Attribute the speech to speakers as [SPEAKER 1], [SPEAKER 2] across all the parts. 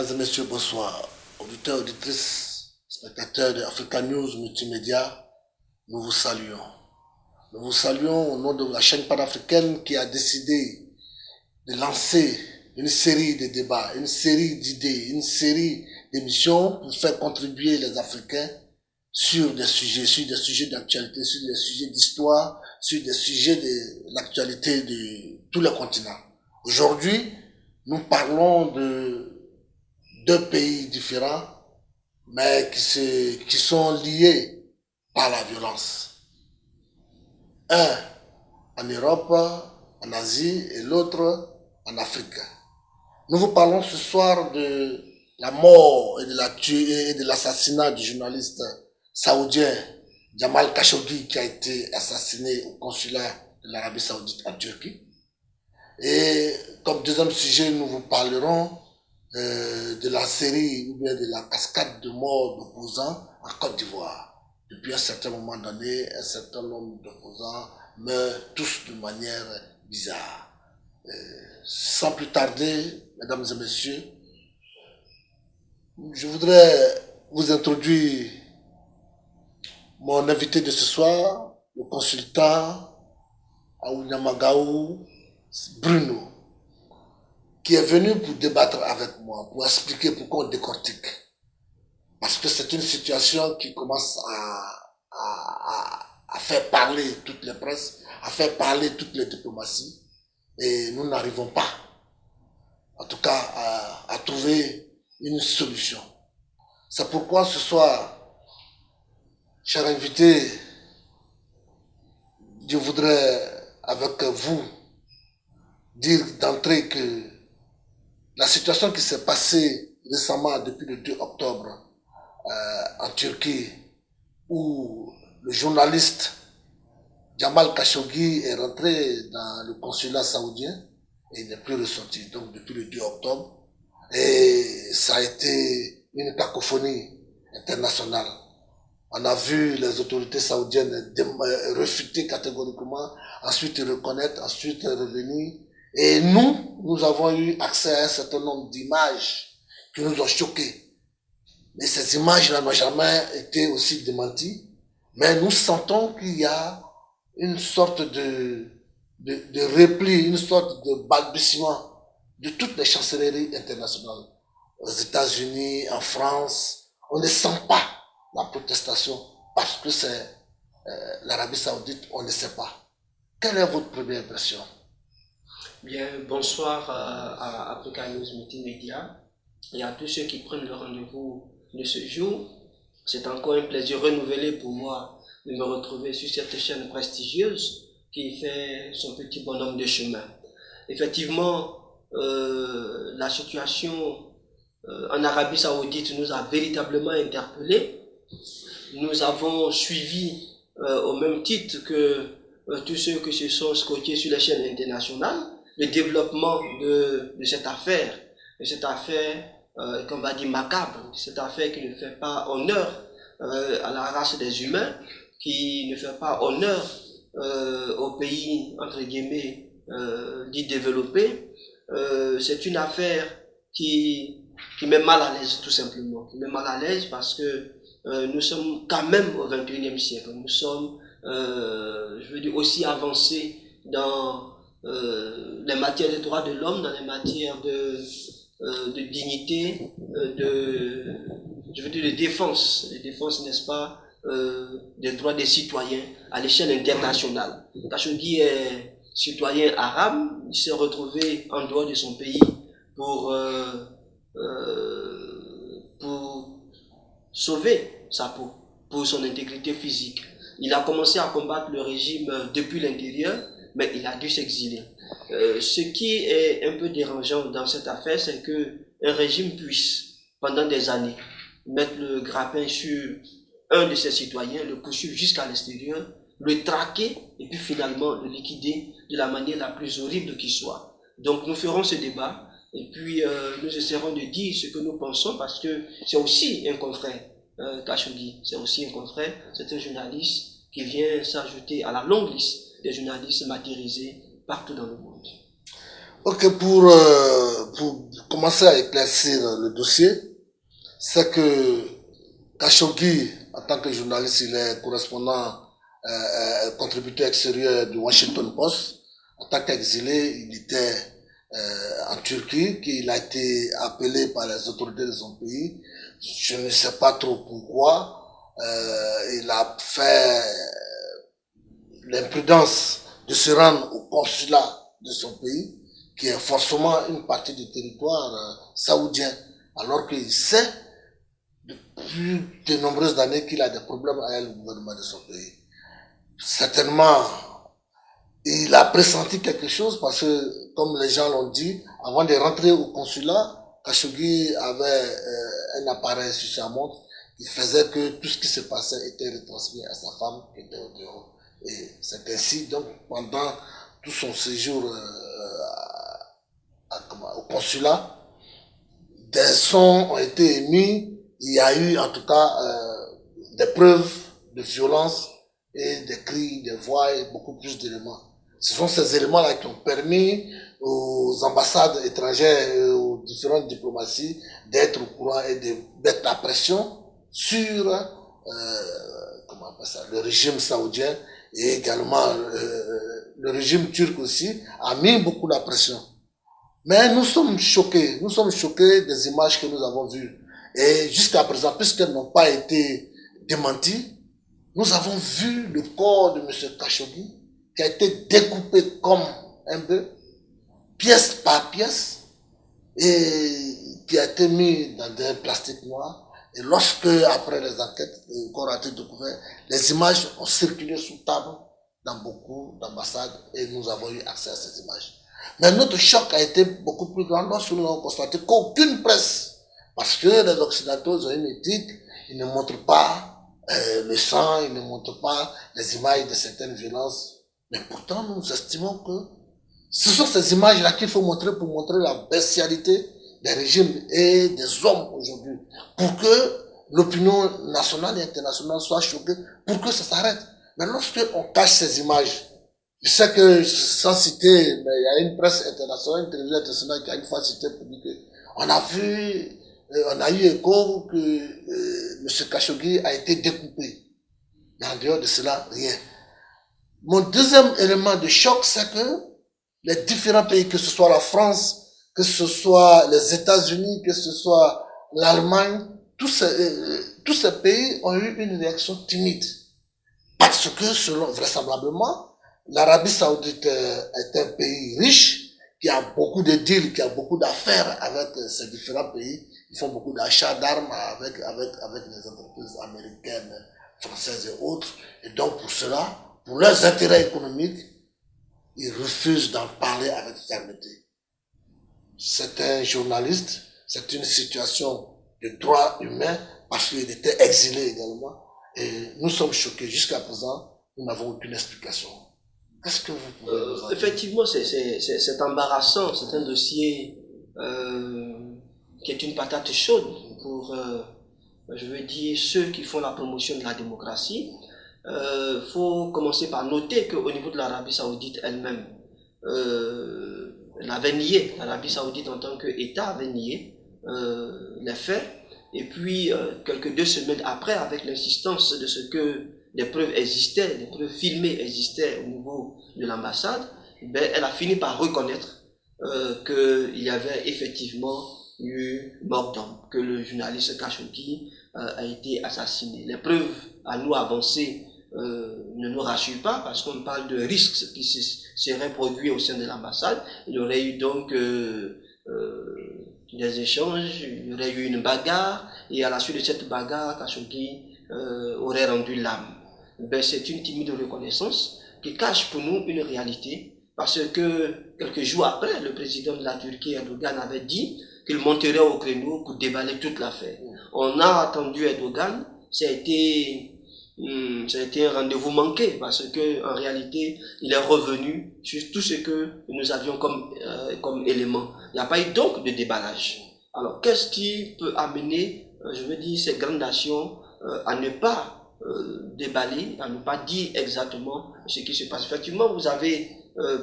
[SPEAKER 1] Mesdames et messieurs, bonsoir. Auditeurs, auditrices, spectateurs de Africa News Multimédia, nous vous saluons. Nous vous saluons au nom de la chaîne panafricaine qui a décidé de lancer une série de débats, une série d'idées, une série d'émissions pour faire contribuer les Africains sur des sujets d'actualité, sur des sujets d'histoire, sur des sujets de l'actualité de tout le continent. Aujourd'hui, nous parlons de deux pays différents, mais qui sont liés par la violence. Un en Europe, en Asie, et l'autre en Afrique. Nous vous parlons ce soir de la mort et de l'assassinat du journaliste saoudien Jamal Khashoggi, qui a été assassiné au consulat de l'Arabie Saoudite en Turquie. Et comme deuxième sujet, nous vous parlerons de la série ou bien de la cascade de morts d'opposants en Côte d'Ivoire. Depuis un certain moment donné, un certain nombre d'opposants meurent tous de manière bizarre. Sans plus tarder, mesdames et messieurs, je voudrais vous introduire mon invité de ce soir, le consultant Aounyamagaou Bruno, qui est venu pour débattre avec moi, pour expliquer pourquoi on décortique. Parce que c'est une situation qui commence à faire parler toutes les presses, à faire parler toutes les diplomaties, et nous n'arrivons pas, en tout cas, à trouver une solution. C'est pourquoi ce soir, cher invité, je voudrais avec vous dire d'entrée que la situation qui s'est passée récemment depuis le 2 octobre en Turquie, où le journaliste Jamal Khashoggi est rentré dans le consulat saoudien et il n'est plus ressorti, donc depuis le 2 octobre, et ça a été une cacophonie internationale. On a vu les autorités saoudiennes refuter catégoriquement, ensuite reconnaître, ensuite revenir. Et nous avons eu accès à un certain nombre d'images qui nous ont choqués. Mais ces images-là n'ont jamais été aussi démenties. Mais nous sentons qu'il y a une sorte de repli, une sorte de balbutiement de toutes les chancelleries internationales. Aux États-Unis, en France, on ne sent pas la protestation parce que c'est l'Arabie Saoudite, on ne sait pas. Quelle est votre première impression?
[SPEAKER 2] Bien, bonsoir à Africa News Multimédia et à tous ceux qui prennent le rendez-vous de ce jour. C'est encore un plaisir renouvelé pour moi de me retrouver sur cette chaîne prestigieuse qui fait son petit bonhomme de chemin. Effectivement, la situation en Arabie Saoudite nous a véritablement interpellés. Nous avons suivi au même titre que tous ceux qui se sont scotchés sur les chaînes internationales le développement de cette affaire, qu'on va dire macabre, cette affaire qui ne fait pas honneur à la race des humains, qui ne fait pas honneur au pays, entre guillemets, dits développés. C'est une affaire qui met mal à l'aise, tout simplement, qui met mal à l'aise parce que nous sommes quand même au XXIe siècle, nous sommes, je veux dire, aussi avancés dans les matières de droits de l'homme, dans les matières de dignité, je veux dire de défense, n'est-ce pas, des droits des citoyens à l'échelle internationale. Khashoggi est citoyen arabe, il s'est retrouvé en dehors de son pays pour sauver sa peau, pour son intégrité physique. Il a commencé à combattre le régime depuis l'intérieur, mais il a dû s'exiler. Ce qui est un peu dérangeant dans cette affaire, c'est qu'un régime puisse, pendant des années, mettre le grappin sur un de ses citoyens, le poursuivre jusqu'à l'extérieur, le traquer et puis finalement le liquider de la manière la plus horrible qui soit. Donc nous ferons ce débat et puis nous essaierons de dire ce que nous pensons parce que c'est aussi un confrère, Khashoggi, c'est aussi un confrère, c'est un journaliste qui vient s'ajouter à la longue liste des journalistes martyrisés partout dans le monde.
[SPEAKER 1] Ok, pour pour commencer à éclaircir le dossier, c'est que Khashoggi, en tant que journaliste, il est correspondant, contributeur extérieur du Washington Post. En tant qu'exilé, il était en Turquie, qu'il a été appelé par les autorités de son pays. Je ne sais pas trop pourquoi. Il a fait l'imprudence de se rendre au consulat de son pays, qui est forcément une partie du territoire saoudien, alors qu'il sait depuis de nombreuses années qu'il a des problèmes avec le gouvernement de son pays. Certainement, il a pressenti quelque chose parce que, comme les gens l'ont dit, avant de rentrer au consulat, Khashoggi avait un appareil sur sa montre qui faisait que tout ce qui se passait était retransmis à sa femme qui était au dehors. Et c'est ainsi, donc, pendant tout son séjour au consulat, des sons ont été émis. Il y a eu, en tout cas, des preuves de violence et des cris, des voix et beaucoup plus d'éléments. Ce sont ces éléments-là qui ont permis aux ambassades étrangères et aux différentes diplomaties d'être au courant et de mettre la pression sur comment on appelle ça, le régime saoudien, et également le régime turc aussi a mis beaucoup la pression. Mais nous sommes choqués des images que nous avons vues. Et jusqu'à présent, puisqu'elles n'ont pas été démenties, nous avons vu le corps de M. Khashoggi qui a été découpé comme un bœuf, pièce par pièce, et qui a été mis dans un plastique noir. Et lorsque, après les enquêtes, le corps a été découvert, les images ont circulé sous table dans beaucoup d'ambassades et nous avons eu accès à ces images. Mais notre choc a été beaucoup plus grand lorsque nous avons constaté qu'aucune presse, parce que les Occidentaux ont une éthique, ils ne montrent pas le sang, ils ne montrent pas les images de certaines violences. Mais pourtant, nous estimons que ce sont ces images-là qu'il faut montrer pour montrer la bestialité des régimes et des hommes aujourd'hui, pour que l'opinion nationale et internationale soit choquée, pour que ça s'arrête. Mais lorsque on cache ces images, je sais que, sans citer, mais il y a une presse internationale, une télévision internationale qui a une fois cité pour dire que on a vu, on a eu écho que M. Khashoggi a été découpé. Mais en dehors de cela, rien. Mon deuxième élément de choc, c'est que les différents pays, que ce soit la France, que ce soit les États-Unis, que ce soit l'Allemagne, tous ces pays ont eu une réaction timide. Parce que, selon, vraisemblablement, l'Arabie Saoudite est un pays riche, qui a beaucoup de deals, qui a beaucoup d'affaires avec ces différents pays. Ils font beaucoup d'achats d'armes avec les entreprises américaines, françaises et autres. Et donc, pour cela, pour leurs intérêts économiques, ils refusent d'en parler avec fermeté. C'est un journaliste, c'est une situation de droit humain, parce qu'il était exilé également. Et nous sommes choqués. Jusqu'à présent, nous n'avons aucune explication. Qu'est-ce que vous pouvez nous en dire?
[SPEAKER 2] Effectivement, c'est embarrassant. C'est un dossier qui est une patate chaude pour, je veux dire, ceux qui font la promotion de la démocratie. Faut commencer par noter qu'au niveau de l'Arabie Saoudite elle-même, elle avait nié, l'Arabie Saoudite en tant qu'État avait nié les faits. Et puis, quelques 2 semaines après, avec l'insistance de ce que des preuves existaient, des preuves filmées existaient au niveau de l'ambassade, ben, elle a fini par reconnaître qu'il y avait effectivement eu mort d'homme, que le journaliste Khashoggi a été assassiné. Les preuves à nous avancées ne nous rassurent pas, parce qu'on parle de risques qui seraient produits au sein de l'ambassade. Il y aurait eu donc des échanges, il y aurait eu une bagarre, et à la suite de cette bagarre, Khashoggi aurait rendu l'âme. Ben, c'est une timide reconnaissance qui cache pour nous une réalité, parce que quelques jours après, le président de la Turquie, Erdogan, avait dit qu'il monterait au créneau pour déballer toute l'affaire. On a attendu Erdogan, ça a été un rendez-vous manqué, parce que en réalité, il est revenu sur tout ce que nous avions comme élément. Il n'y a pas eu donc de déballage. Alors, qu'est-ce qui peut amener, je veux dire, ces grandes nations à ne pas déballer, à ne pas dire exactement ce qui se passe? Effectivement, vous avez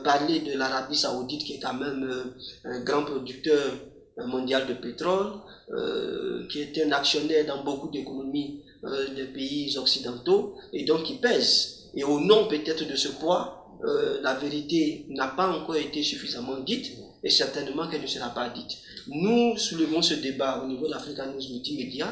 [SPEAKER 2] parler de l'Arabie Saoudite qui est quand même un grand producteur mondial de pétrole, qui est un actionnaire dans beaucoup d'économies des pays occidentaux et donc qui pèse. Et au nom peut-être de ce poids, la vérité n'a pas encore été suffisamment dite et certainement qu'elle ne sera pas dite. Nous soulevons ce débat au niveau de l'Africa News Multimédia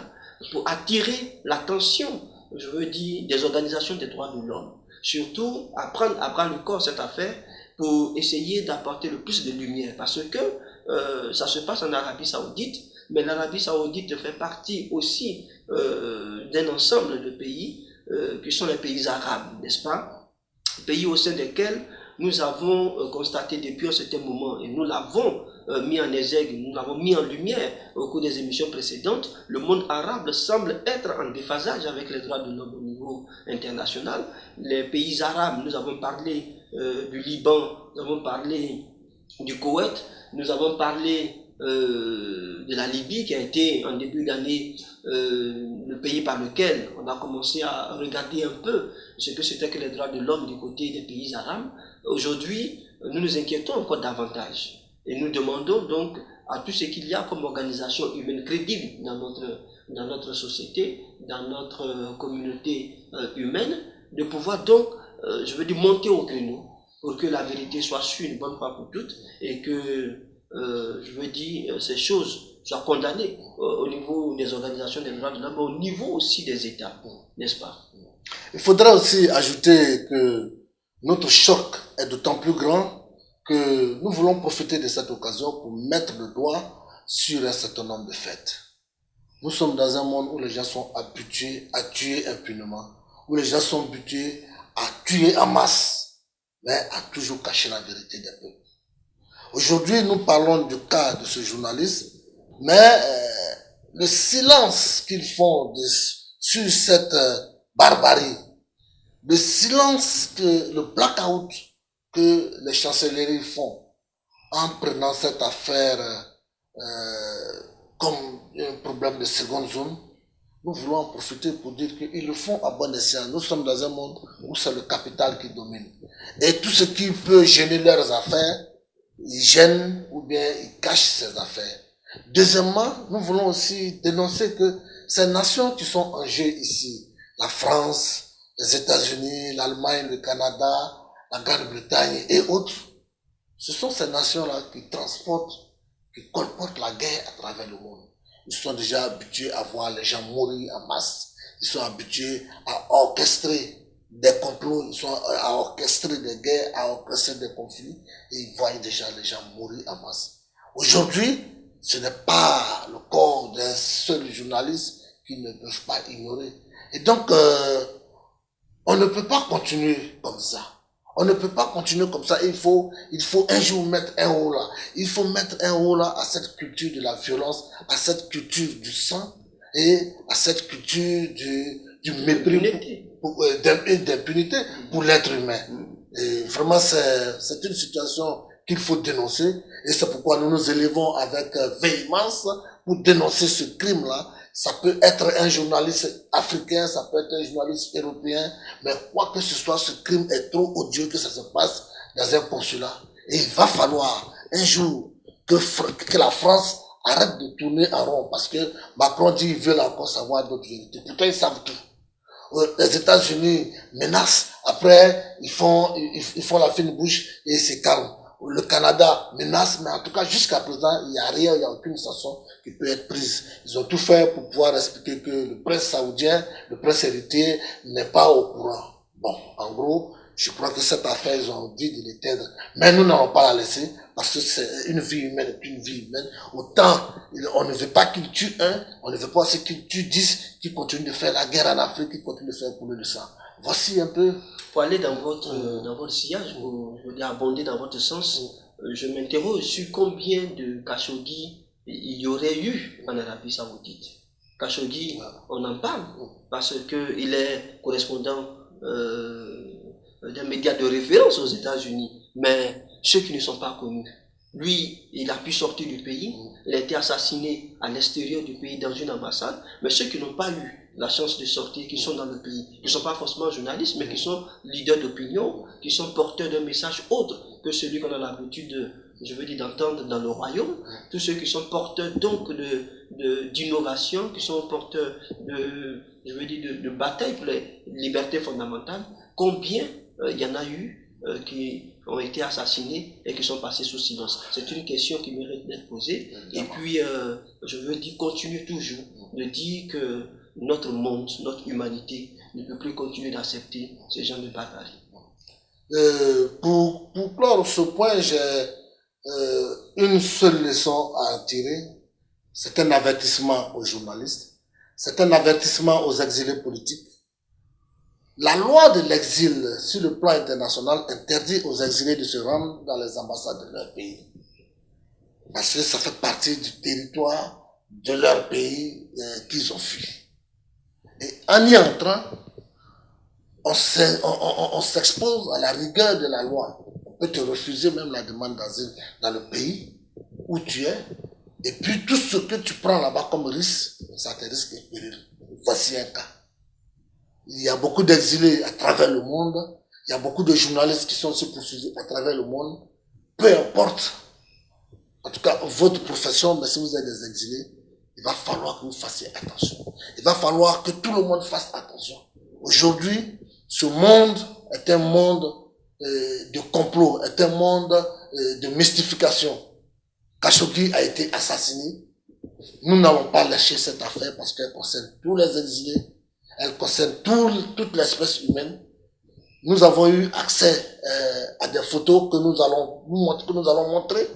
[SPEAKER 2] pour attirer l'attention, je veux dire, des organisations des droits de l'homme. Surtout, à prendre à bras le corps cette affaire pour essayer d'apporter le plus de lumière. Parce que ça se passe en Arabie Saoudite, mais l'Arabie Saoudite fait partie aussi d'un ensemble de pays qui sont les pays arabes, n'est-ce pas? Pays au sein desquels nous avons constaté depuis un certain moment, et nous l'avons mis en exergue, nous l'avons mis en lumière au cours des émissions précédentes, le monde arabe semble être en déphasage avec les droits de l'homme au niveau international. Les pays arabes, nous avons parlé du Liban, nous avons parlé du Koweït, nous avons parlé de la Libye qui a été en début d'année le pays par lequel on a commencé à regarder un peu ce que c'était que les droits de l'homme du côté des pays arabes. Aujourd'hui, nous nous inquiétons encore davantage et nous demandons donc à tout ce qu'il y a comme organisation humaine crédible dans notre société, dans notre communauté humaine, de pouvoir donc, je veux dire, monter au créneau pour que la vérité soit sûre une bonne fois pour toutes et que je veux dire, ces choses soient condamnées au niveau des organisations des droits de l'homme, mais au niveau aussi des États, n'est-ce pas?
[SPEAKER 1] Il faudra aussi ajouter que notre choc est d'autant plus grand que nous voulons profiter de cette occasion pour mettre le doigt sur un certain nombre de faits. Nous sommes dans un monde où les gens sont habitués à tuer impunément, où les gens sont habitués à tuer en masse, mais à toujours cacher la vérité des peuples. Aujourd'hui, nous parlons du cas de ce journaliste, mais le silence qu'ils font sur cette barbarie, le silence, le blackout que les chancelleries font en prenant cette affaire comme un problème de seconde zone, nous voulons en profiter pour dire qu'ils le font à bon escient. Nous sommes dans un monde où c'est le capital qui domine. Et tout ce qui peut gêner leurs affaires, ils gênent ou bien ils cachent ces affaires. Deuxièmement, nous voulons aussi dénoncer que ces nations qui sont en jeu ici, la France, les États-Unis, l'Allemagne, le Canada, la Grande-Bretagne et autres, ce sont ces nations-là qui transportent, qui colportent la guerre à travers le monde. Ils sont déjà habitués à voir les gens mourir en masse. Ils sont habitués à orchestrer des complots, ils sont à orchestrer des guerres, à orchestrer des conflits, et ils voient déjà les gens mourir en masse. Aujourd'hui, ce n'est pas le corps d'un seul journaliste qu'ils ne peuvent pas ignorer. Et donc, on ne peut pas continuer comme ça. On ne peut pas continuer comme ça. Il faut un jour mettre un haut là. Il faut mettre un haut là à cette culture de la violence, à cette culture du sang et à cette culture du mépris d'impunité pour l'être humain. Et vraiment, c'est une situation qu'il faut dénoncer et c'est pourquoi nous nous élevons avec véhémence pour dénoncer ce crime-là. Ça peut être un journaliste africain, ça peut être un journaliste européen, mais quoi que ce soit, ce crime est trop odieux que ça se passe dans un consulat. Et il va falloir un jour que la France arrête de tourner en rond parce que Macron dit qu'ils veulent encore savoir d'autres vérités. Pourtant, ils savent tout. Les États-Unis menacent, après ils font la fine bouche et c'est calme. Le Canada menace, mais en tout cas jusqu'à présent il n'y a rien, il n'y a aucune sanction qui peut être prise. Ils ont tout fait pour pouvoir expliquer que le prince saoudien, le prince héritier n'est pas au courant. Bon, en gros, je crois que cette affaire, ils ont dit de l'éteindre. Mais nous n'allons pas la laisser, parce que c'est une vie humaine, une vie humaine. Autant, on ne veut pas qu'il tue un, on ne veut pas aussi qu'il tue 10, qui continuent de faire la guerre en Afrique, qui continuent de faire couler le sang. Voici un peu.
[SPEAKER 2] Pour aller dans votre sillage, je veux dire abonder dans votre sens, je m'interroge sur combien de Khashoggi il y aurait eu en Arabie Saoudite. Khashoggi, on en parle, parce qu'il est correspondant d'un média de référence aux États-Unis, mais ceux qui ne sont pas connus. Lui, il a pu sortir du pays, il a été assassiné à l'extérieur du pays dans une ambassade, mais ceux qui n'ont pas eu la chance de sortir, qui sont dans le pays, qui ne sont pas forcément journalistes, mais qui sont leaders d'opinion, qui sont porteurs d'un message autre que celui qu'on a l'habitude d'entendre dans le royaume, tous ceux qui sont porteurs donc d'innovation, qui sont porteurs de bataille pour les libertés fondamentales, combien il y en a eu qui ont été assassinés et qui sont passés sous silence. C'est une question qui mérite d'être posée. Et puis, je veux dire, continue toujours de dire que notre monde, notre humanité ne peut plus continuer d'accepter ces gens de barbarie.
[SPEAKER 1] Pour clore ce point, j'ai une seule leçon à en tirer. C'est un avertissement aux journalistes, c'est un avertissement aux exilés politiques. La loi de l'exil sur le plan international interdit aux exilés de se rendre dans les ambassades de leur pays. Parce que ça fait partie du territoire de leur pays qu'ils ont fui. Et en y entrant, on s'expose à la rigueur de la loi. On peut te refuser même la demande d'asile dans le pays où tu es. Et puis tout ce que tu prends là-bas comme risque, ça te risque et péril. Voici un cas. Il y a beaucoup d'exilés à travers le monde. Il y a beaucoup de journalistes qui sont aussi poursuivis à travers le monde. Peu importe, en tout cas, votre profession, mais si vous êtes des exilés, il va falloir que vous fassiez attention. Il va falloir que tout le monde fasse attention. Aujourd'hui, ce monde est un monde de complot, est un monde de mystification. Khashoggi a été assassiné. Nous n'allons pas lâcher cette affaire parce qu'elle concerne tous les exilés. Elle concerne toute l'espèce humaine. Nous avons eu accès à des photos que nous allons montrer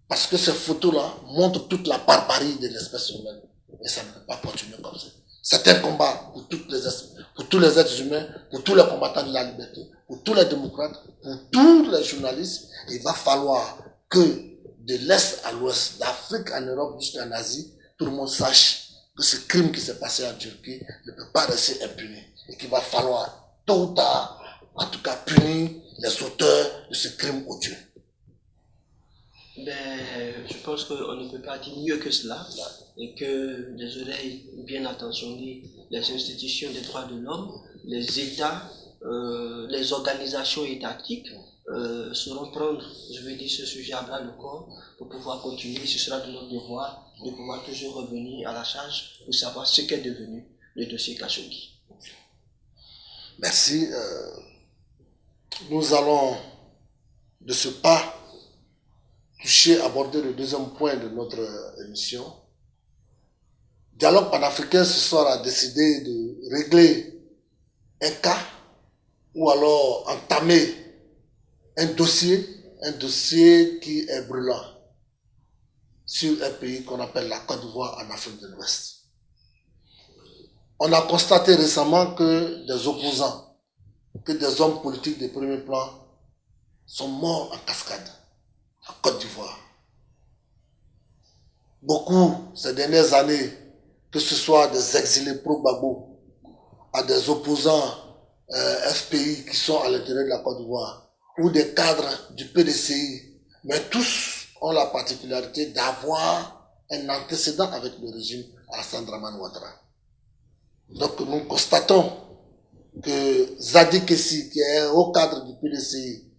[SPEAKER 1] parce que ces photos-là montrent toute la barbarie de l'espèce humaine. Et ça ne peut pas continuer comme ça. C'est un combat pour tous les êtres humains, pour tous les combattants de la liberté, pour tous les démocrates, pour tous les journalistes. Il va falloir que de l'Est à l'Ouest, d'Afrique en Europe jusqu'en Asie, tout le monde sache que ce crime qui s'est passé en Turquie ne peut pas rester impuni. Et qu'il va falloir, tôt ou tard, en tout cas punir les auteurs de ce crime odieux.
[SPEAKER 2] Je pense qu'on ne peut pas dire mieux que cela, et que les oreilles bien attentionnées, les institutions des droits de l'homme, les États, les organisations étatiques sauront prendre, ce sujet à bras le corps pour pouvoir continuer. Ce sera de notre devoir de pouvoir toujours revenir à la charge pour savoir ce qu'est devenu le dossier Khashoggi.
[SPEAKER 1] Merci. Nous allons de ce pas aborder le deuxième point de notre émission. Dialogue panafricain ce soir a décidé de régler un cas ou alors entamer un dossier qui est brûlant sur un pays qu'on appelle la Côte d'Ivoire en Afrique de l'Ouest. On a constaté récemment que des opposants, que des hommes politiques de premier plan sont morts en cascade en Côte d'Ivoire. Beaucoup, ces dernières années, que ce soit des exilés pro-Gbagbo, à des opposants FPI qui sont à l'intérieur de la Côte d'Ivoire, ou des cadres du PDCI, mais tous ont la particularité d'avoir un antécédent avec le régime Alassane Dramane Ouattara. Donc nous constatons que Zadi Kessi, qui est un haut cadre du PDCI,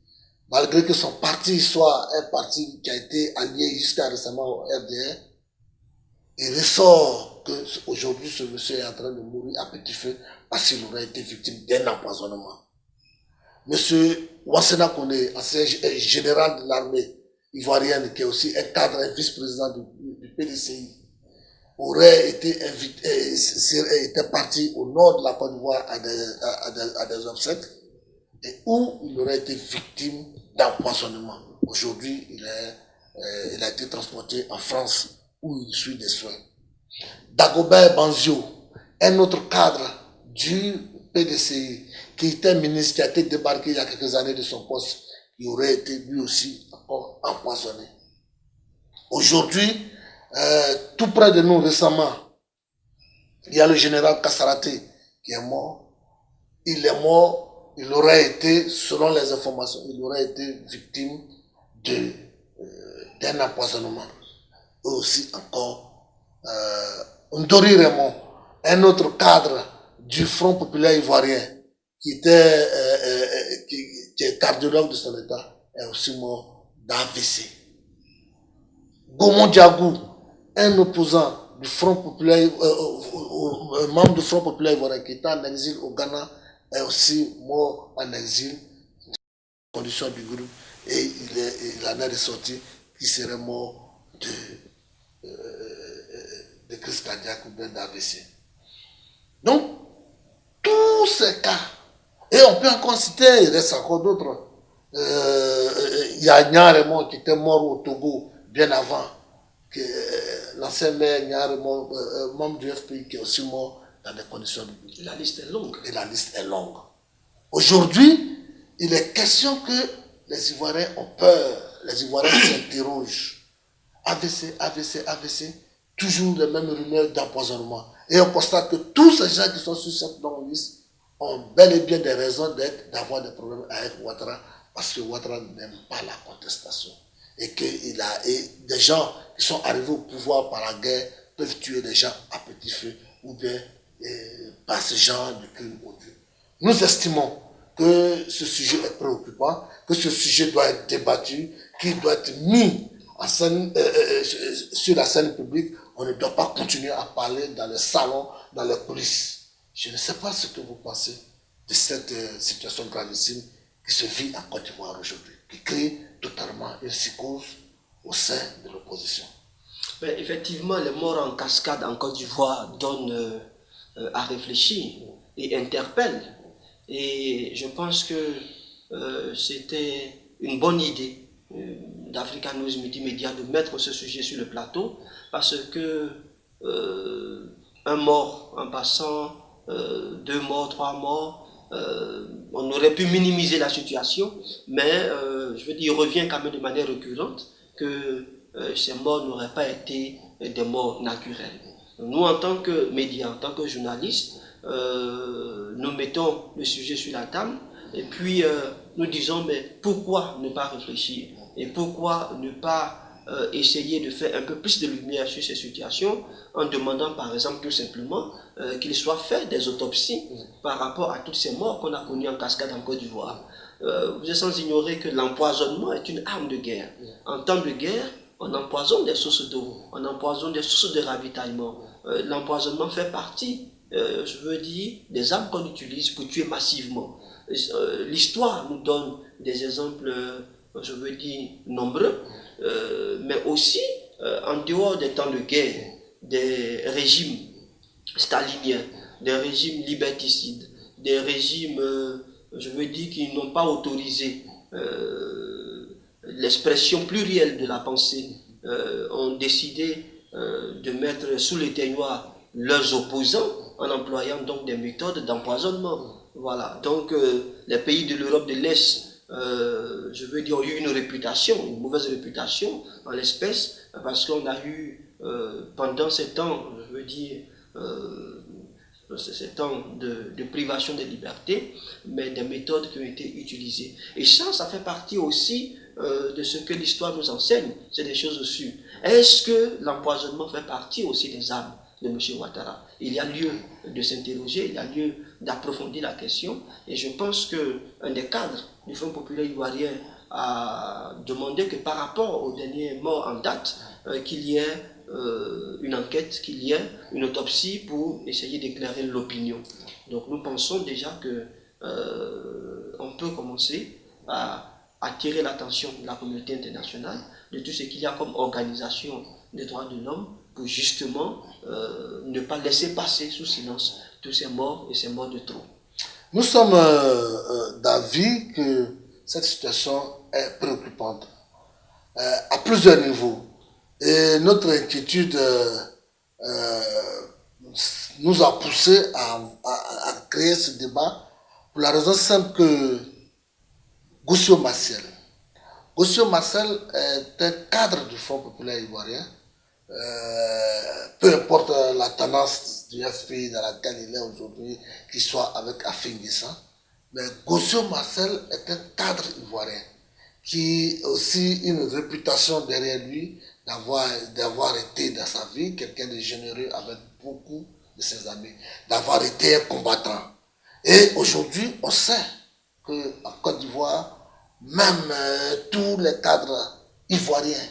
[SPEAKER 1] malgré que son parti soit un parti qui a été allié jusqu'à récemment au RDR, il ressort qu'aujourd'hui ce monsieur est en train de mourir à petit feu parce qu'il aurait été victime d'un empoisonnement. Monsieur Wassena Kone, ancien général de l'armée ivoirienne, qui est aussi un cadre, un vice-président du PDCI, aurait été était parti au nord de la Côte d'Ivoire à des obsèques et où il aurait été victime d'empoisonnement. Aujourd'hui, il a été transporté en France où il suit des soins. Dagobert Banzio, un autre cadre du PDCI, qui était ministre, qui a été débarqué il y a quelques années de son poste, il aurait été lui aussi encore empoisonné. Aujourd'hui, tout près de nous récemment, il y a le général Kassaraté qui est mort. Il est mort, il aurait été, selon les informations, il aurait été victime d'un empoisonnement. Et aussi encore, Ndori Raymond, un autre cadre du Front populaire ivoirien, qui est cardiologue de son état, est aussi mort d'AVC. Gaumont Diagou, un opposant du Front populaire, membre du Front populaire ivoirien qui est en exil au Ghana, est aussi mort en exil, condition du groupe, et il en est ressorti qu'il serait mort de crise cardiaque ou bien d'AVC. Donc, tous ces cas, et on peut encore citer, il reste encore d'autres. Il y a Nya Raymond qui était mort au Togo bien avant, l'ancien maire Nya Raymond, membre du FPI, qui est aussi mort dans des conditions de vie.
[SPEAKER 2] La liste est longue.
[SPEAKER 1] Et la liste est longue. Aujourd'hui, il est question que les Ivoiriens ont peur, les Ivoiriens s'interrogent. AVC, AVC, AVC, toujours les mêmes rumeurs d'empoisonnement. Et on constate que tous ces gens qui sont sur cette longue liste ont bel et bien des raisons d'avoir des problèmes avec Ouattara, parce que Ouattara n'aime pas la contestation. Et que des gens qui sont arrivés au pouvoir par la guerre peuvent tuer des gens à petit feu ou bien par ce genre de crime odieux. Nous estimons que ce sujet est préoccupant, que ce sujet doit être débattu, qu'il doit être mis en scène, sur la scène publique. On ne doit pas continuer à parler dans les salons, dans les coulisses. Je ne sais pas ce que vous pensez de cette situation gravissime qui se vit en Côte d'Ivoire aujourd'hui, qui crée totalement une psychose au sein de l'opposition.
[SPEAKER 2] Ben, effectivement, les morts en cascade en Côte d'Ivoire donnent à réfléchir et interpellent. Et je pense que c'était une bonne idée d'Africa News Multimédia de mettre ce sujet sur le plateau, parce que un mort en passant, 2 morts, 3 morts, on aurait pu minimiser la situation, mais je veux dire, il revient quand même de manière récurrente que ces morts n'auraient pas été des morts naturelles. Nous, en tant que médias, en tant que journalistes, nous mettons le sujet sur la table et puis nous disons, mais pourquoi ne pas réfléchir et pourquoi ne pas essayer de faire un peu plus de lumière sur ces situations en demandant par exemple tout simplement qu'il soit fait des autopsies par rapport à toutes ces morts qu'on a connues en cascade en Côte d'Ivoire. Vous êtes sans ignorer que l'empoisonnement est une arme de guerre. En temps de guerre, on empoisonne des sources d'eau, on empoisonne des sources de ravitaillement. L'empoisonnement fait partie, je veux dire, des armes qu'on utilise pour tuer massivement. L'histoire nous donne des exemples, je veux dire, nombreux, mais aussi, en dehors des temps de guerre, des régimes staliniens, des régimes liberticides, des régimes, je veux dire, qui n'ont pas autorisé l'expression plurielle de la pensée, ont décidé de mettre sous l'éteignoir leurs opposants en employant donc des méthodes d'empoisonnement. Voilà, donc les pays de l'Europe de l'Est, je veux dire, ont eu une réputation, une mauvaise réputation en l'espèce, parce qu'on a eu pendant ces temps, je veux dire, ces temps de privation de liberté, mais des méthodes qui ont été utilisées. Et ça fait partie aussi de ce que l'histoire nous enseigne, c'est des choses sûres. Est-ce que l'empoisonnement fait partie aussi des armes de M. Ouattara? Il y a lieu de s'interroger, il y a lieu d'approfondir la question, et je pense qu'un des cadres du Front populaire ivoirien a demandé que par rapport aux derniers morts en date, qu'il y ait une enquête, qu'il y ait une autopsie pour essayer d'éclairer l'opinion. Donc nous pensons déjà que on peut commencer à attirer l'attention de la communauté internationale de tout ce qu'il y a comme organisation des droits de l'homme pour justement ne pas laisser passer sous silence tous ces morts et ces morts de trop.
[SPEAKER 1] Nous sommes d'avis que cette situation est préoccupante à plusieurs niveaux. Et notre inquiétude nous a poussé à créer ce débat pour la raison simple que Goussio Marcel est un cadre du Front populaire ivoirien. Peu importe la tendance du FPI dans laquelle il est aujourd'hui, qu'il soit avec Afin Guissan, mais Goussio Marcel est un cadre ivoirien qui a aussi une réputation derrière lui d'avoir été dans sa vie quelqu'un de généreux avec beaucoup de ses amis, d'avoir été un combattant. Et aujourd'hui, on sait qu'en Côte d'Ivoire, même tous les cadres ivoiriens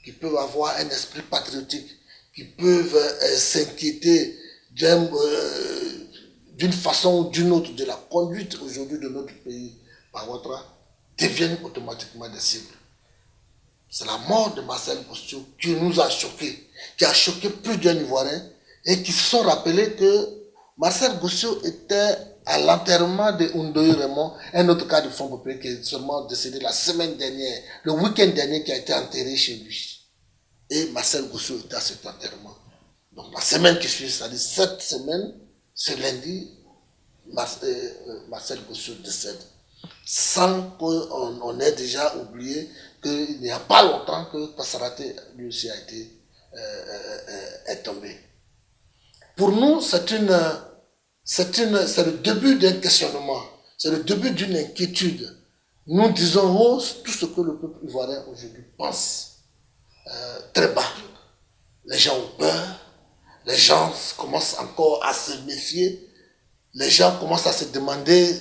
[SPEAKER 1] qui peuvent avoir un esprit patriotique, qui peuvent s'inquiéter d'une façon ou d'une autre de la conduite aujourd'hui de notre pays par Ouattara, deviennent automatiquement des cibles. C'est la mort de Marcel Gossio qui nous a choqués, qui a choqué plus d'un Ivoirien et qui se sont rappelés que Marcel Gossio était à l'enterrement de Undoyi Raymond, un autre cas de Fonds populaire qui est seulement décédé la semaine dernière, le week-end dernier, qui a été enterré chez lui. Et Marcel Gossio était à cet enterrement. Donc la semaine qui suit, c'est-à-dire cette semaine, ce lundi, Marcel Gossio décède. Sans qu'on ait déjà oublié qu'il n'y a pas longtemps que Passaraté lui aussi a été est tombé. Pour nous, c'est le début d'un questionnement, c'est le début d'une inquiétude. Nous disons tout ce que le peuple ivoirien aujourd'hui pense très bas. Les gens ont peur, les gens commencent encore à se méfier, les gens commencent à se demander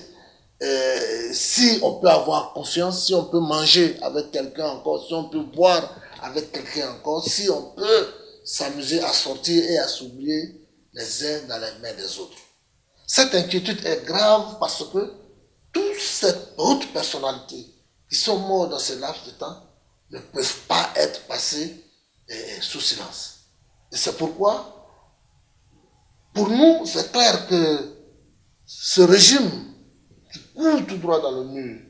[SPEAKER 1] si on peut avoir confiance, si on peut manger avec quelqu'un encore, si on peut boire avec quelqu'un encore, si on peut s'amuser à sortir et à s'oublier les uns dans les mains des autres. Cette inquiétude est grave parce que toutes ces hautes personnalités qui sont mortes dans ce laps de temps ne peuvent pas être passées sous silence. Et c'est pourquoi, pour nous, c'est clair que ce régime qui court tout droit dans le mur,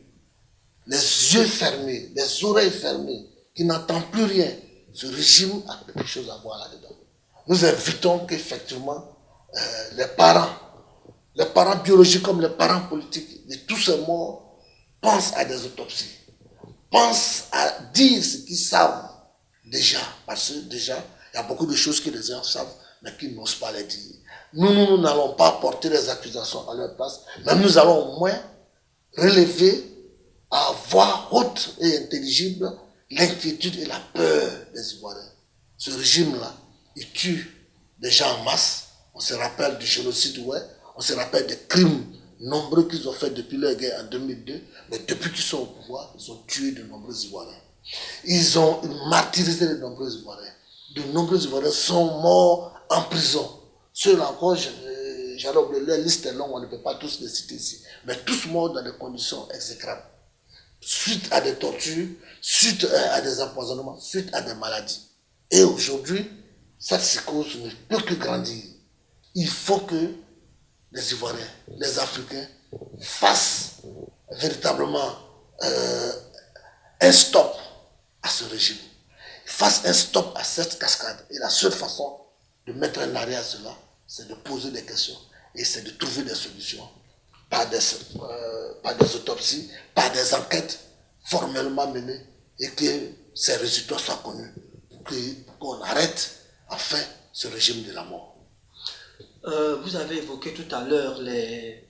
[SPEAKER 1] les yeux fermés, les oreilles fermées, qui n'entend plus rien, ce régime a quelque chose à voir là-dedans. Nous invitons qu'effectivement les parents biologiques comme les parents politiques de tous ces morts pensent à des autopsies, pensent à dire ce qu'ils savent déjà, parce que déjà, il y a beaucoup de choses que les gens savent, mais qu'ils n'osent pas les dire. Nous n'allons pas porter les accusations à leur place, mais nous allons au moins relever à voix haute et intelligible l'inquiétude et la peur des Ivoiriens. Ce régime-là, il tue des gens en masse. On se rappelle du génocide, ouais. On se rappelle des crimes nombreux qu'ils ont fait depuis leur guerre en 2002. Mais depuis qu'ils sont au pouvoir, ils ont tué de nombreux Ivoiriens. Ils ont martyrisé de nombreux Ivoiriens. De nombreux Ivoiriens sont morts en prison. Ceux-là encore, j'allais oublier, leur liste est longue, on ne peut pas tous les citer ici. Mais tous morts dans des conditions exécrables. Suite à des tortures, suite à des empoisonnements, suite à des maladies. Et aujourd'hui, cette psychose ne peut que grandir. Il faut que les Ivoiriens, les Africains fassent véritablement un stop à ce régime. Fassent un stop à cette cascade. Et la seule façon de mettre un arrêt à cela, c'est de poser des questions et c'est de trouver des solutions. Par des autopsies, par des enquêtes formellement menées et que ces résultats soient connus pour qu'on arrête enfin ce régime de la mort.
[SPEAKER 2] Vous avez évoqué tout à l'heure les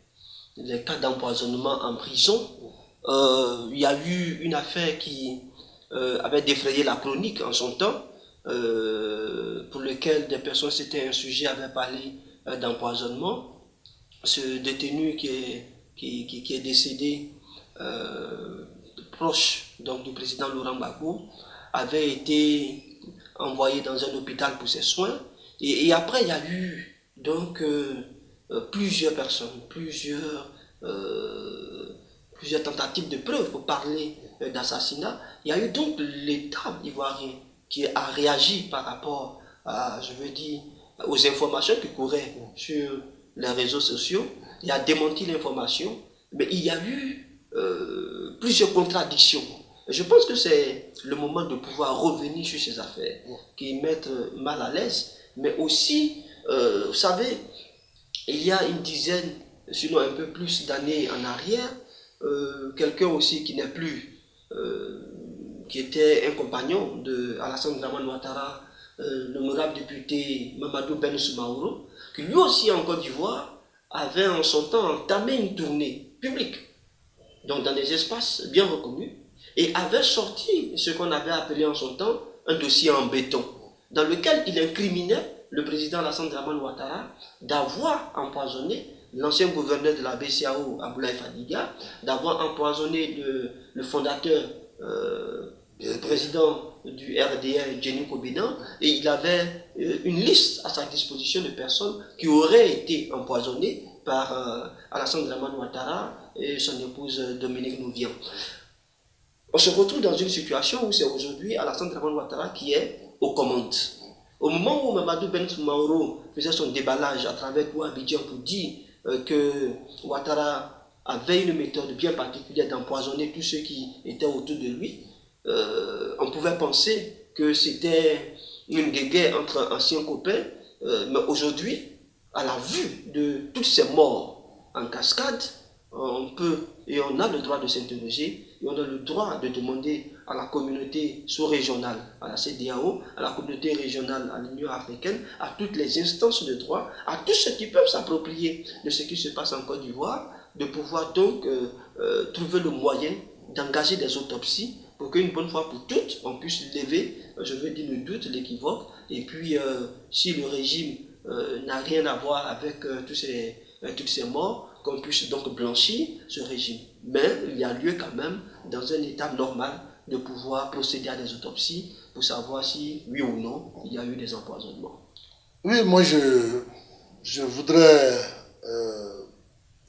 [SPEAKER 2] cas d'empoisonnement en prison. Il y a eu une affaire qui avait défrayé la chronique en son temps, pour lequel des personnes s'étaient insurgées, avaient parlé d'empoisonnement. Ce détenu qui est décédé, proche donc, du président Laurent Gbagbo, avait été envoyé dans un hôpital pour ses soins. Et après, il y a eu donc plusieurs personnes, plusieurs tentatives de preuves pour parler d'assassinat. Il y a eu donc l'État ivoirien qui a réagi par rapport à, je veux dire, aux informations qui couraient sur les réseaux sociaux. Il a démenti l'information, mais il y a eu plusieurs contradictions. Je pense que c'est le moment de pouvoir revenir sur ces affaires qui mettent mal à l'aise, mais aussi, vous savez, il y a une dizaine, sinon un peu plus d'années en arrière, quelqu'un aussi qui n'est plus, qui était un compagnon de Alassane Dramane Ouattara, l'honorable député Mamadou Ben Soumaoro, qui lui aussi en Côte d'Ivoire avait en son temps entamé une tournée publique, donc dans des espaces bien reconnus, et avait sorti ce qu'on avait appelé en son temps un dossier en béton, dans lequel il incriminait le président Alassane Dramane Ouattara d'avoir empoisonné l'ancien gouverneur de la BCAO, Abdoulaye Fadiga, d'avoir empoisonné le fondateur, le président du RDA, Jenny Kobina, et il avait une liste à sa disposition de personnes qui auraient été empoisonnées par Alassane Dramane Ouattara et son épouse Dominique Nouvian. On se retrouve dans une situation où c'est aujourd'hui Alassane Dramane Ouattara qui est aux commandes. Au moment où Mamadou Bentou Mauro faisait son déballage à travers tout Abidjan pour dire que Ouattara avait une méthode bien particulière d'empoisonner tous ceux qui étaient autour de lui, on pouvait penser que c'était une guerre entre anciens copains, mais aujourd'hui, à la vue de toutes ces morts en cascade, on peut et on a le droit de s'interroger et on a le droit de demander à la communauté sous-régionale, à la CEDEAO, à la communauté régionale, à l'Union africaine, à toutes les instances de droit, à tous ceux qui peuvent s'approprier de ce qui se passe en Côte d'Ivoire, de pouvoir donc trouver le moyen d'engager des autopsies pour qu'une bonne fois pour toutes, on puisse lever, je veux dire, le doute, l'équivoque, et puis si le régime n'a rien à voir avec toutes ces morts, qu'on puisse donc blanchir ce régime. Mais il y a lieu quand même, dans un état normal, de pouvoir procéder à des autopsies pour savoir si, oui ou non, il y a eu des empoisonnements.
[SPEAKER 1] Oui, moi je voudrais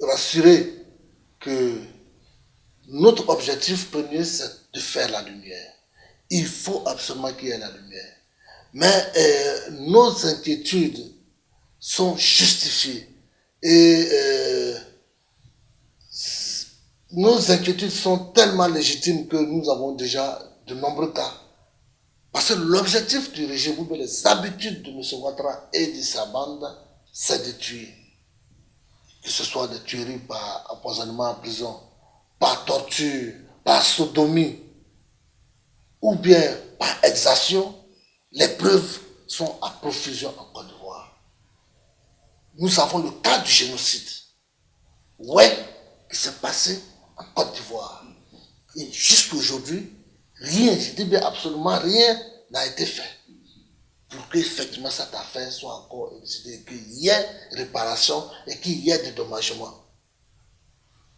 [SPEAKER 1] rassurer que notre objectif premier, c'est de faire la lumière. Il faut absolument qu'il y ait la lumière. Mais nos inquiétudes sont justifiées. Et nos inquiétudes sont tellement légitimes que nous avons déjà de nombreux cas. Parce que l'objectif du régime, ou les habitudes de M. Ouattara et de sa bande, c'est de tuer. Que ce soit des tueries par empoisonnement en prison, par torture, par sodomie, ou bien par exaction, les preuves sont à profusion en Côte d'Ivoire. Nous avons le cas du génocide. Ouais, qui s'est passé en Côte d'Ivoire. Et jusqu'aujourd'hui, rien, je dis bien absolument rien, n'a été fait pour qu'effectivement cette affaire soit encore élucidée, qu'il y ait réparation et qu'il y ait dédommagement.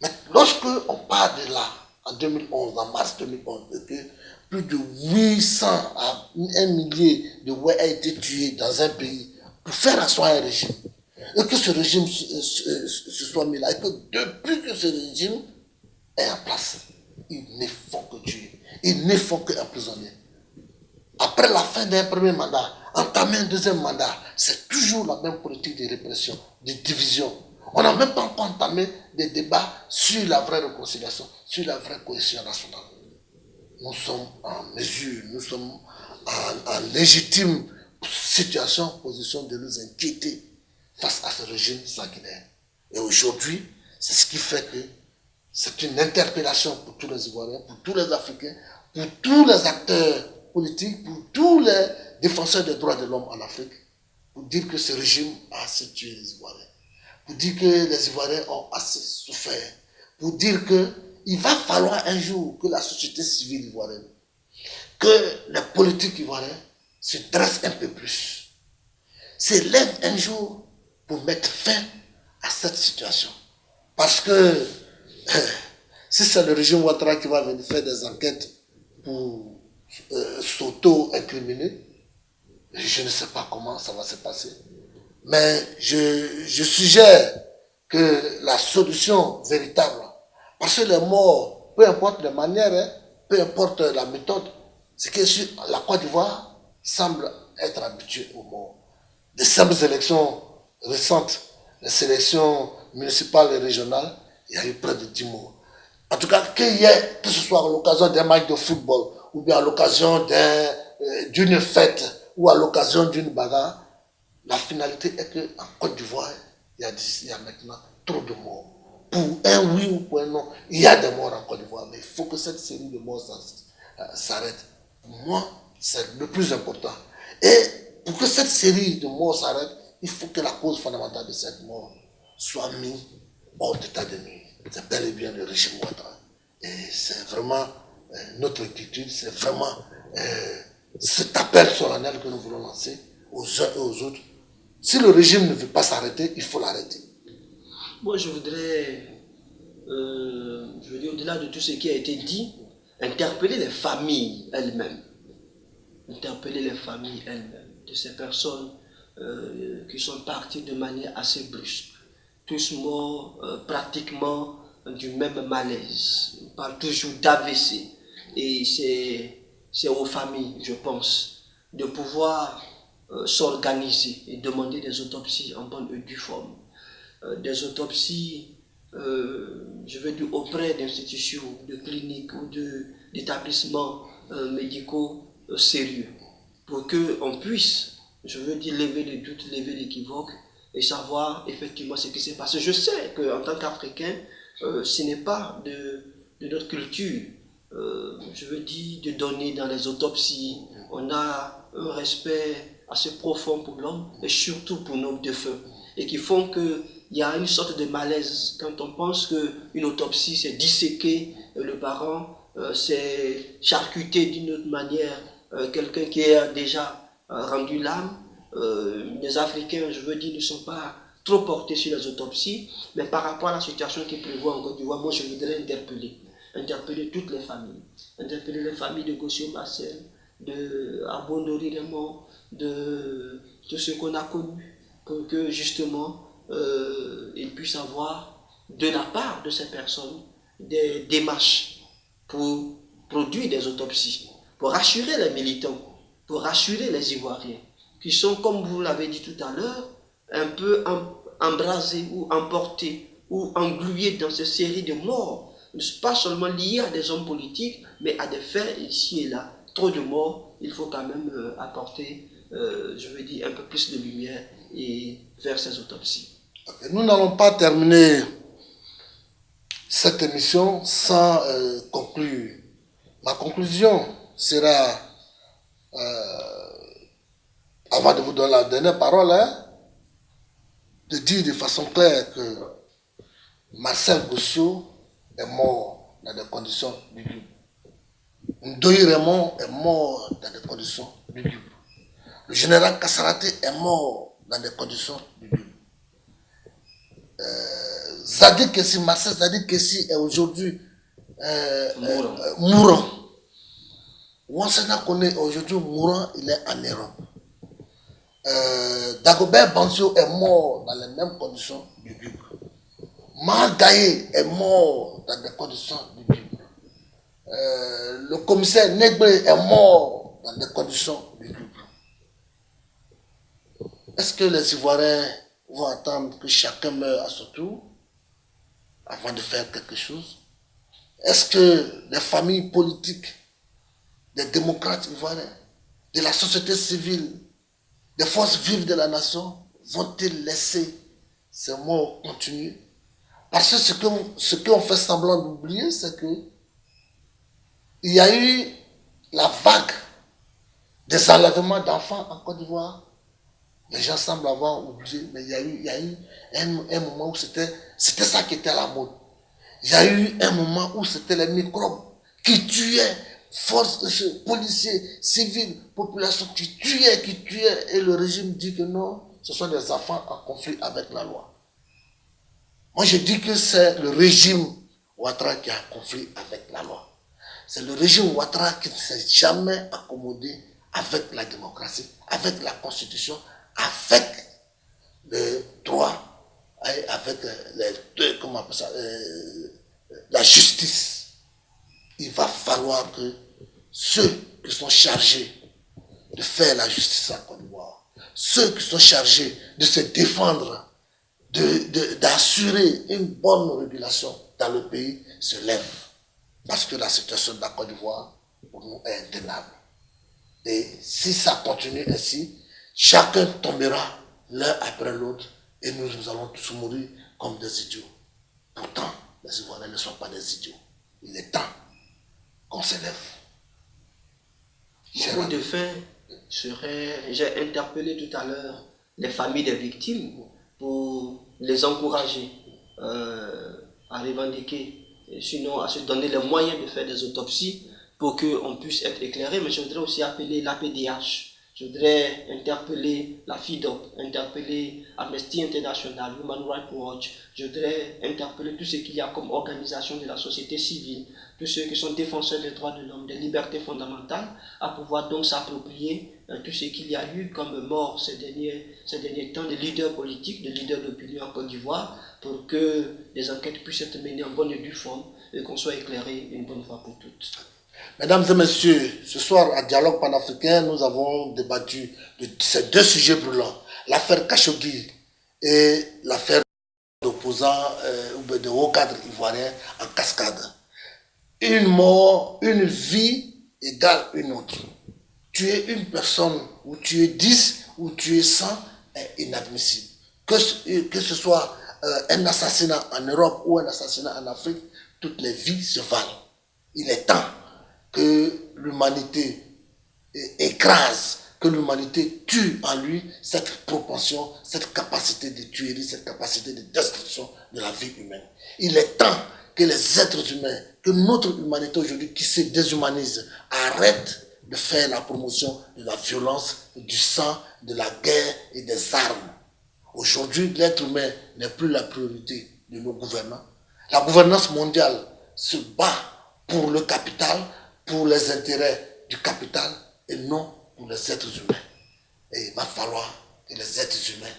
[SPEAKER 1] Mais lorsque on part de là, en 2011, en mars 2011, et que plus de 800 à 1 millier de Ouai a été tués dans un pays pour faire asseoir un régime, et que ce régime se soit mis là, et que depuis que ce régime est en place, ils ne font que tuer, ils ne font que emprisonner. Après la fin d'un premier mandat, entamer un deuxième mandat, c'est toujours la même politique de répression, de division. On n'a même pas encore entamé des débats sur la vraie réconciliation, sur la vraie cohésion nationale. Nous sommes en mesure, nous sommes en légitime position de nous inquiéter face à ce régime sanguinaire. Et aujourd'hui, c'est ce qui fait que c'est une interpellation pour tous les Ivoiriens, pour tous les Africains, pour tous les acteurs politiques, pour tous les défenseurs des droits de l'homme en Afrique, pour dire que ce régime a assez tué les Ivoiriens, pour dire que les Ivoiriens ont assez souffert, pour dire qu'il va falloir un jour que la société civile ivoirienne, que les politiques ivoiriens se dressent un peu plus, s'élèvent un jour pour mettre fin à cette situation. Parce que si c'est le régime Ouattara qui va venir faire des enquêtes pour s'auto-incriminer, je ne sais pas comment ça va se passer. Mais je suggère que la solution véritable, parce que les morts, peu importe la manière, peu importe la méthode, c'est que la Côte d'Ivoire semble être habituée aux morts. Des simples élections récentes, les sélections municipales et régionales, il y a eu près de 10 morts. En tout cas, que ce soit à l'occasion d'un match de football, ou bien à l'occasion d'une fête, ou à l'occasion d'une bagarre, la finalité est qu'en Côte d'Ivoire, il y a maintenant trop de morts. Pour un oui ou pour un non, il y a des morts en Côte d'Ivoire, mais il faut que cette série de morts s'arrête. Pour moi, c'est le plus important. Et pour que cette série de morts s'arrête, il faut que la cause fondamentale de cette mort soit mise hors d'état de nuire. C'est bel et bien le régime Ouattara. Et c'est vraiment notre inquiétude, c'est vraiment cet appel solennel que nous voulons lancer aux uns et aux autres. Si le régime ne veut pas s'arrêter, il faut l'arrêter.
[SPEAKER 2] Moi, je voudrais, au-delà de tout ce qui a été dit, interpeller les familles elles-mêmes. Interpeller les familles elles-mêmes de ces personnes qui sont parties de manière assez brusque. Tous morts pratiquement du même malaise. On parle toujours d'AVC. Et c'est aux familles, je pense, de pouvoir s'organiser et demander des autopsies en bonne et due forme. Des autopsies, je veux dire, auprès d'institutions, de cliniques ou d'établissements médicaux sérieux, pour qu'on puisse, je veux dire, lever les doutes, lever l'équivoque et savoir effectivement ce qui s'est passé. Je sais qu'en tant qu'Africain, ce n'est pas de notre culture, je veux dire, de donner dans les autopsies. On a un respect assez profond pour l'homme et surtout pour nos défunts, et qui font qu'il y a une sorte de malaise quand on pense qu'une autopsie, c'est disséquer le parent, c'est charcuter d'une autre manière quelqu'un qui a déjà rendu l'âme. Les Africains, je veux dire, ne sont pas trop portés sur les autopsies, mais par rapport à la situation qui prévoit en Côte d'Ivoire, moi je voudrais interpeller toutes les familles, interpeller les familles de Gossio Marcel, de Abondori Raymond, de ceux qu'on a connus, pour que justement ils puissent avoir de la part de ces personnes des démarches pour produire des autopsies, pour rassurer les militants, pour rassurer les Ivoiriens, qui sont, comme vous l'avez dit tout à l'heure, un peu embrasés ou emportés ou englués dans cette série de morts, pas seulement liés à des hommes politiques, mais à des faits ici et là. Trop de morts, il faut quand même apporter, je veux dire, un peu plus de lumière et faire ces autopsies.
[SPEAKER 1] Okay. Nous n'allons pas terminer cette émission sans conclure. Ma conclusion sera, avant de vous donner la dernière parole, de dire de façon claire que Marcel Gossio est mort dans des conditions lugubres. Ndoye Raymond est mort dans des conditions lugubres. Le général Kasaraté est mort dans des conditions lugubres. Zadik Kessi, Marcel Zadik Kessi est aujourd'hui mourant. Wansena connaît aujourd'hui mourant, il est en Europe. Dagobert Banzio est mort dans les mêmes conditions lugubres. Magaye est mort dans des conditions lugubres. Le commissaire Negbé est mort dans des conditions lugubres. Est-ce que les Ivoiriens vont attendre que chacun meure à son tour avant de faire quelque chose? Est-ce que les familles politiques, des démocrates ivoiriens, de la société civile, des forces vives de la nation vont-ils laisser ces morts continuer? Parce que ce qu'on fait semblant d'oublier, c'est que il y a eu la vague des enlèvements d'enfants en Côte d'Ivoire. Les gens semblent avoir oublié, mais il y a eu un moment où c'était ça qui était à la mode. Il y a eu un moment où c'était les microbes qui tuaient, forces, policiers, civils, population qui tuaient, et le régime dit que non, ce sont des enfants en conflit avec la loi. Moi je dis que c'est le régime Ouattara qui est en conflit avec la loi. C'est le régime Ouattara qui ne s'est jamais accommodé avec la démocratie, avec la constitution, avec le droit, avec comment on appelle ça, la justice. Il va falloir que ceux qui sont chargés de faire la justice en Côte d'Ivoire, ceux qui sont chargés de se défendre, d'assurer une bonne régulation dans le pays, se lèvent. Parce que la situation de la Côte d'Ivoire, pour nous, est intenable. Et si ça continue ainsi, chacun tombera l'un après l'autre et nous allons tous mourir comme des idiots. Pourtant, les Ivoiriens ne sont pas des idiots. Il est temps qu'on s'élève.
[SPEAKER 2] Mon mot de fin serait, j'ai interpellé tout à l'heure les familles des victimes pour les encourager à revendiquer, sinon à se donner les moyens de faire des autopsies pour qu'on puisse être éclairé. Mais je voudrais aussi appeler l'APDH. Je voudrais interpeller la FIDOC, interpeller Amnesty International, Human Rights Watch. Je voudrais interpeller tout ce qu'il y a comme organisation de la société civile, tous ceux qui sont défenseurs des droits de l'homme, des libertés fondamentales, à pouvoir donc s'approprier tout ce qu'il y a eu comme mort ces derniers temps de leaders politiques, de leaders d'opinion en Côte d'Ivoire, pour que les enquêtes puissent être menées en bonne et due forme et qu'on soit éclairé une bonne fois pour toutes.
[SPEAKER 1] Mesdames et messieurs, ce soir à Dialogue panafricain, nous avons débattu de ces deux sujets brûlants, l'affaire Khashoggi et l'affaire d'opposants ou de hauts cadres ivoiriens en cascade. Une mort, une vie égale une autre. Tuer une personne, ou tuer 10, ou tuer 100 est inadmissible. Que ce soit un assassinat en Europe ou un assassinat en Afrique, toutes les vies se valent. Il est temps que l'humanité écrase, que l'humanité tue en lui cette propension, cette capacité de tuerie, cette capacité de destruction de la vie humaine. Il est temps que les êtres humains, que notre humanité aujourd'hui qui se déshumanise, arrête de faire la promotion de la violence, du sang, de la guerre et des armes. Aujourd'hui, l'être humain n'est plus la priorité de nos gouvernants. La gouvernance mondiale se bat pour le capital, pour les intérêts du capital et non pour les êtres humains. Et il va falloir que les êtres humains,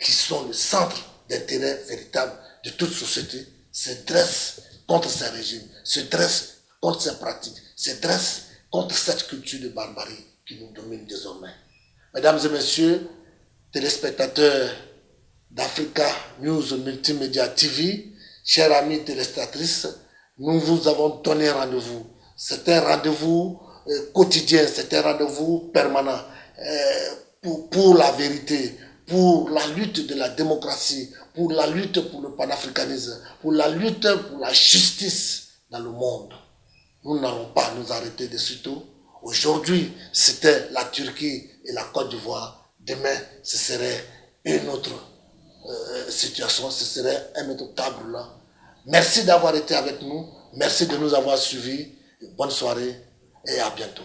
[SPEAKER 1] qui sont le centre d'intérêt véritable de toute société, se dressent contre ces régimes, se dressent contre ces pratiques, se dressent contre cette culture de barbarie qui nous domine désormais. Mesdames et messieurs, téléspectateurs d'Africa News Multimédia TV, chers amis téléspectatrices, nous vous avons donné rendez-vous. C'est un rendez-vous quotidien, c'est un rendez-vous permanent pour la vérité, pour la lutte de la démocratie, pour la lutte pour le panafricanisme, pour la lutte pour la justice dans le monde. Nous n'allons pas nous arrêter de sitôt. Aujourd'hui, c'était la Turquie et la Côte d'Ivoire. Demain, ce serait une autre situation, ce serait un autre table là. Merci d'avoir été avec nous. Merci de nous avoir suivis. Bonne soirée et à bientôt.